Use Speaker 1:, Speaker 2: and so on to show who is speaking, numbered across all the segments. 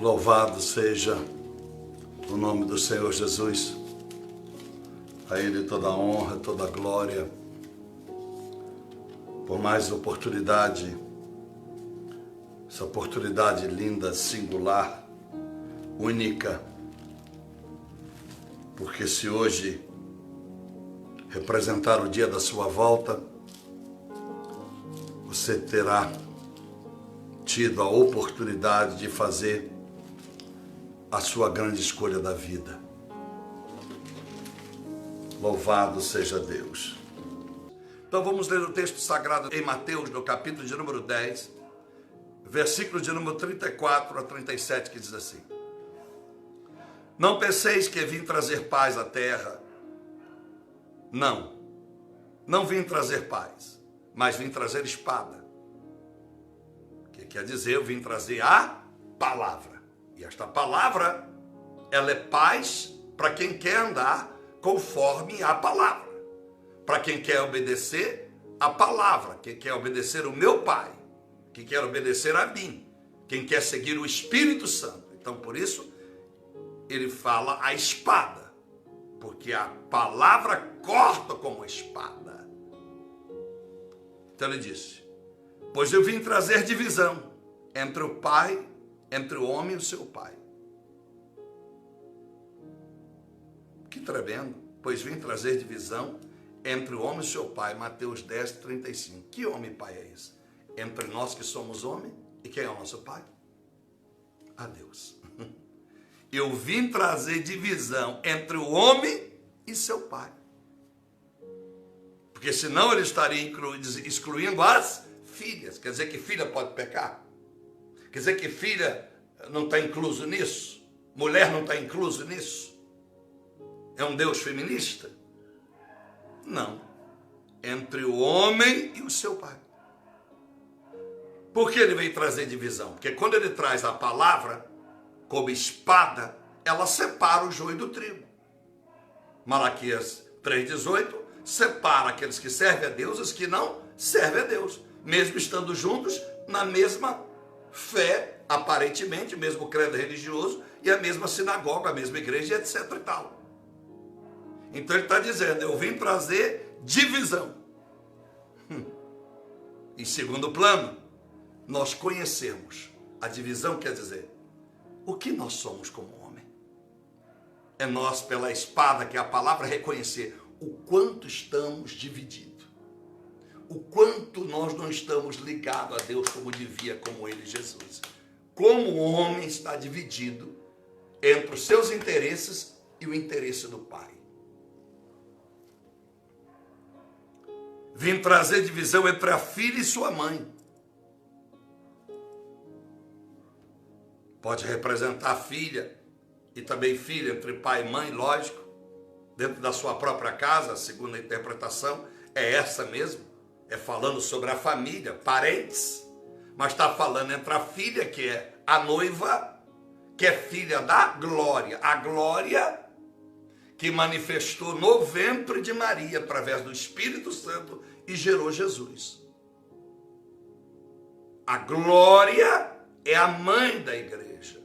Speaker 1: Louvado seja o nome do Senhor Jesus. A Ele toda a honra, toda a glória, por mais oportunidade, essa oportunidade linda, singular, única, porque se hoje representar o dia da sua volta, você terá tido a oportunidade de fazer a sua grande escolha da vida. Louvado seja Deus. Então vamos ler o texto sagrado em Mateus, no capítulo de número 10, versículo de número 34 a 37, que diz assim: Não penseis que vim trazer paz à terra. Não vim trazer paz, mas vim trazer espada. Que quer dizer, eu vim trazer a palavra. E esta palavra, ela é paz para quem quer andar conforme a palavra. Para quem quer obedecer a palavra, quem quer obedecer o meu Pai, quem quer obedecer a mim, quem quer seguir o Espírito Santo. Então, por isso, ele fala a espada, porque a palavra corta como espada. Então ele disse: Pois eu vim trazer divisão entre o pai, entre o homem e o seu pai. Que tremendo. Pois vim trazer divisão entre o homem e o seu pai. Mateus 10, 35. Que homem e pai é esse? Entre nós que somos homem, e quem é o nosso pai? A Deus. Eu vim trazer divisão entre o homem e seu pai. Porque senão ele estaria excluindo as filhas. Quer dizer que filha pode pecar? Quer dizer que filha não está incluso nisso? Mulher não está incluso nisso? É um Deus feminista? Não. Entre o homem e o seu pai. Por que ele veio trazer divisão? Porque quando ele traz a palavra como espada, ela separa o joio do trigo. Malaquias 3,18 separa aqueles que servem a Deus e os que não servem a Deus, mesmo estando juntos na mesma fé, aparentemente, o mesmo credo religioso e a mesma sinagoga, a mesma igreja, etc. e tal. Então ele está dizendo: eu vim trazer divisão. Em segundo plano, nós conhecemos. A divisão quer dizer o que nós somos como homem. É nós, pela espada, que é a palavra, reconhecer o quanto estamos divididos. O quanto nós não estamos ligados a Deus como devia, como ele, Jesus. Como o homem está dividido entre os seus interesses e o interesse do Pai. Vim trazer divisão entre a filha e sua mãe. Pode representar a filha e também filha entre pai e mãe, lógico. Dentro da sua própria casa, segundo a interpretação, é essa mesmo. É falando sobre a família, parentes, mas está falando entre a filha, que é a noiva, que é filha da glória. A glória que manifestou no ventre de Maria, através do Espírito Santo, e gerou Jesus. A glória é a mãe da igreja,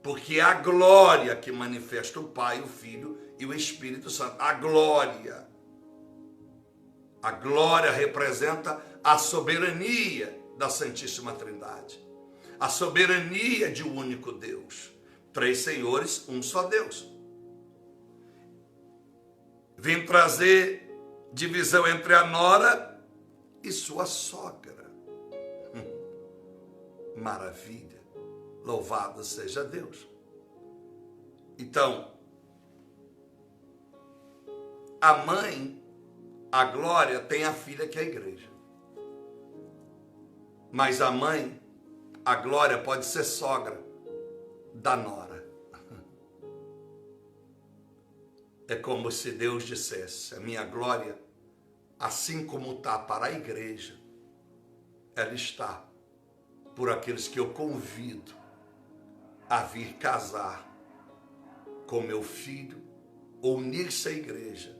Speaker 1: porque é a glória que manifesta o Pai, o Filho e o Espírito Santo. A glória. A glória representa a soberania da Santíssima Trindade. A soberania de um único Deus. Três senhores, um só Deus. Vim trazer divisão entre a nora e sua sogra. Maravilha. Louvado seja Deus. Então, a mãe, a glória, tem a filha, que é a igreja. Mas a mãe, a glória, pode ser sogra da nora. É como se Deus dissesse: a minha glória, assim como está para a igreja, ela está por aqueles que eu convido a vir casar com meu filho, ou unir-se à igreja.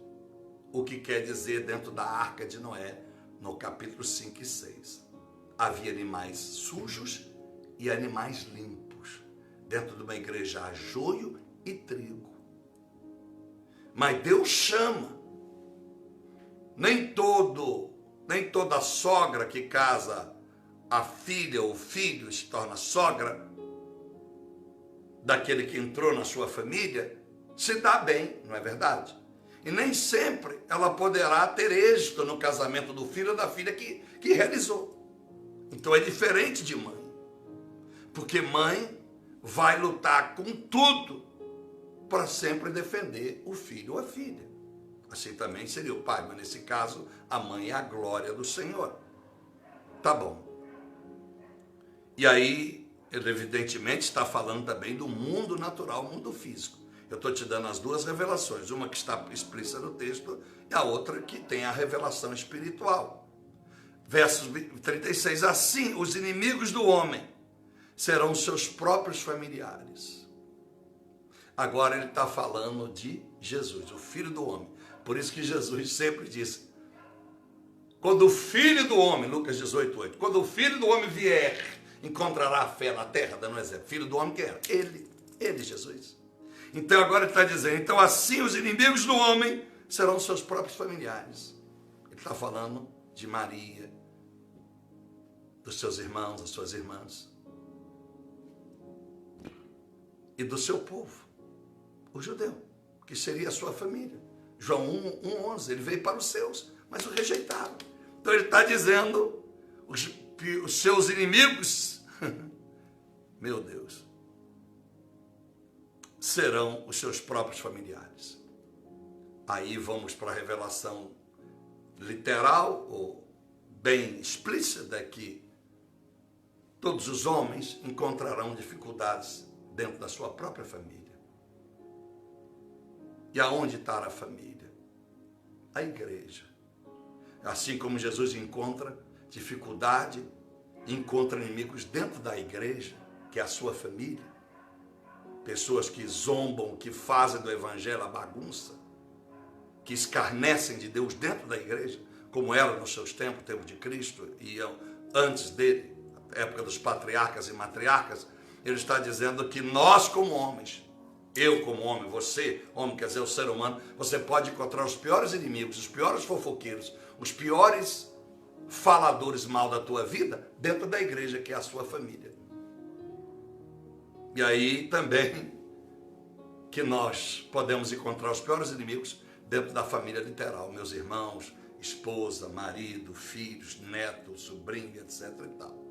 Speaker 1: O que quer dizer, dentro da arca de Noé, no capítulo 5 e 6. Havia animais sujos e animais limpos. Dentro de uma igreja há joio e trigo. Mas Deus chama. Nem toda sogra que casa a filha ou filho se torna sogra daquele que entrou na sua família, se dá bem, não é verdade? E nem sempre ela poderá ter êxito no casamento do filho ou da filha que realizou. Então é diferente de mãe. Porque mãe vai lutar com tudo para sempre defender o filho ou a filha. Assim também seria o pai, mas nesse caso a mãe é a glória do Senhor. Tá bom. E aí, ele evidentemente está falando também do mundo natural, mundo físico. Eu estou te dando as duas revelações, uma que está explícita no texto e a outra que tem a revelação espiritual. Versos 36, assim os inimigos do homem serão seus próprios familiares. Agora ele está falando de Jesus, o Filho do homem. Por isso que Jesus sempre disse, quando o Filho do homem, Lucas 18:8, quando o Filho do homem vier, encontrará a fé na terra, dando um exemplo. Filho do homem que era? Ele, Jesus. Então agora ele está dizendo, então assim os inimigos do homem serão seus próprios familiares. Ele está falando de Maria, dos seus irmãos, das suas irmãs, e do seu povo, o judeu, que seria a sua família. João 1:11, ele veio para os seus, mas o rejeitaram. Então ele está dizendo, os seus inimigos, meu Deus, serão os seus próprios familiares. Aí vamos para a revelação literal, ou bem explícita, que todos os homens encontrarão dificuldades dentro da sua própria família. E aonde está a família? A igreja. Assim como Jesus encontra dificuldade, encontra inimigos dentro da igreja, que é a sua família. Pessoas que zombam, que fazem do evangelho a bagunça, que escarnecem de Deus dentro da igreja, como era nos seus tempos, o tempo de Cristo, e antes dele, a época dos patriarcas e matriarcas. Ele está dizendo que nós como homens, eu como homem, você, homem, quer dizer, o ser humano, você pode encontrar os piores inimigos, os piores fofoqueiros, os piores faladores mal da tua vida dentro da igreja, que é a sua família. E aí também que nós podemos encontrar os piores inimigos dentro da família literal, meus irmãos, esposa, marido, filhos, netos, sobrinho, etc. e tal.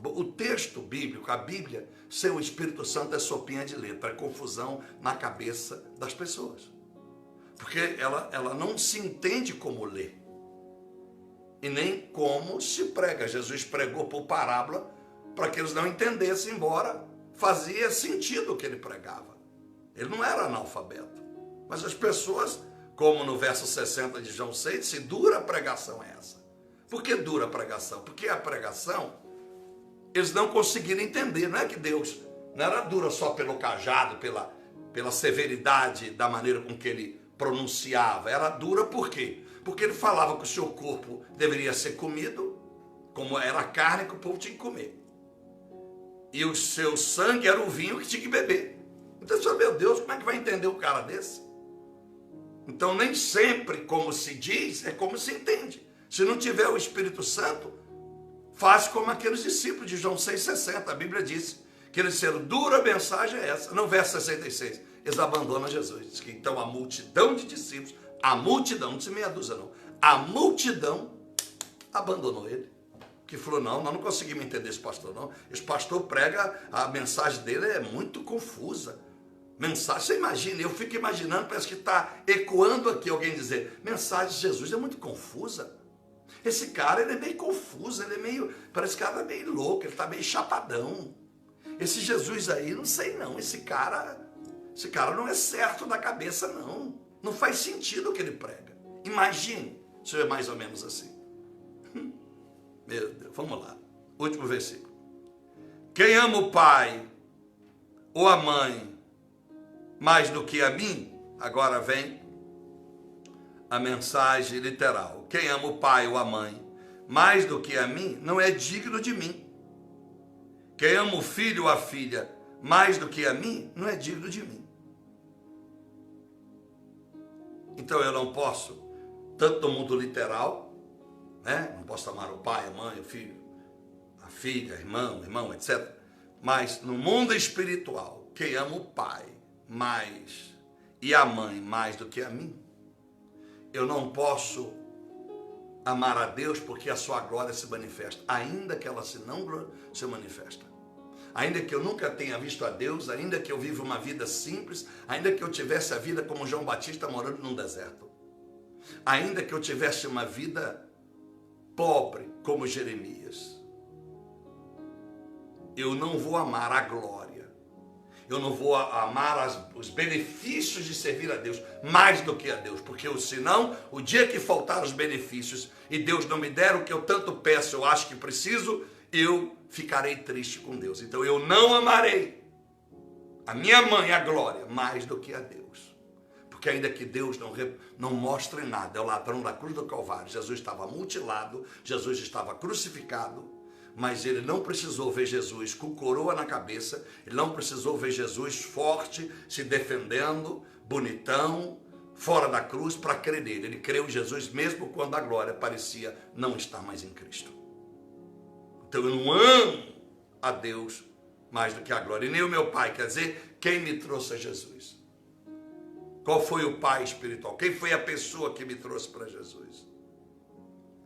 Speaker 1: O texto bíblico, a Bíblia, sem o Espírito Santo é sopinha de letra, é confusão na cabeça das pessoas. Porque ela não se entende como ler. E nem como se prega. Jesus pregou por parábola para que eles não entendessem, embora fazia sentido o que ele pregava. Ele não era analfabeto. Mas as pessoas, como no verso 60 de João 6, disse, dura pregação é essa. Por que dura pregação? Porque a pregação, eles não conseguiram entender. Não é que Deus não era dura só pelo cajado, pela severidade da maneira com que ele pronunciava. Era dura por quê? Porque ele falava que o seu corpo deveria ser comido, como era a carne que o povo tinha que comer. E o seu sangue era o vinho que tinha que beber. Então, você fala, meu Deus, como é que vai entender um cara desse? Então, nem sempre, como se diz, é como se entende. Se não tiver o Espírito Santo, faz como aqueles discípulos de João 6,60. A Bíblia diz que eles disseram, dura mensagem é essa. No verso 66, eles abandonam Jesus. Diz que então a multidão de discípulos, a multidão, não disse meia dúzia não, a multidão abandonou ele. Que falou, não, nós não conseguimos entender esse pastor não. Esse pastor prega, a mensagem dele é muito confusa. Mensagem, você imagina, eu fico imaginando, parece que está ecoando aqui alguém dizer, mensagem de Jesus é muito confusa. Esse cara, ele é meio confuso, ele é meio, parece que o cara é meio louco, ele está meio chapadão. Esse Jesus aí, não sei não, esse cara não é certo da cabeça não. Não faz sentido o que ele prega. Imagine, se é mais ou menos assim. Meu Deus, vamos lá. Último versículo. Quem ama o pai ou a mãe mais do que a mim, agora vem a mensagem literal. Quem ama o pai ou a mãe mais do que a mim, não é digno de mim. Quem ama o filho ou a filha mais do que a mim, não é digno de mim. Então eu não posso, tanto no mundo literal, né? Não posso amar o pai, a mãe, o filho, a filha, o irmão, etc. Mas no mundo espiritual, quem ama o pai mais e a mãe mais do que a mim, eu não posso amar a Deus porque a sua glória se manifesta, ainda que ela não se manifesta. Ainda que eu nunca tenha visto a Deus, ainda que eu viva uma vida simples, ainda que eu tivesse a vida como João Batista morando num deserto, ainda que eu tivesse uma vida pobre como Jeremias, eu não vou amar a glória, eu não vou amar os benefícios de servir a Deus mais do que a Deus, porque senão, o dia que faltar os benefícios e Deus não me der o que eu tanto peço, eu acho que preciso, eu ficarei triste com Deus. Então eu não amarei a minha mãe, a glória, mais do que a Deus. Porque ainda que Deus não mostre nada, é o ladrão da cruz do Calvário. Jesus estava mutilado, Jesus estava crucificado, mas ele não precisou ver Jesus com coroa na cabeça, ele não precisou ver Jesus forte, se defendendo, bonitão, fora da cruz, para crer nele. Ele creu em Jesus mesmo quando a glória parecia não estar mais em Cristo. Então eu não amo a Deus mais do que a glória, e nem o meu pai, quer dizer, quem me trouxe a Jesus. Qual foi o pai espiritual? Quem foi a pessoa que me trouxe para Jesus?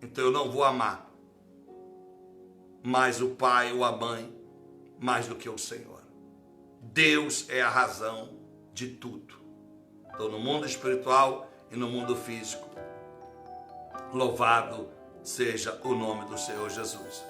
Speaker 1: Então eu não vou amar mais o pai ou a mãe mais do que o Senhor. Deus é a razão de tudo. Então no mundo espiritual e no mundo físico, louvado seja o nome do Senhor Jesus.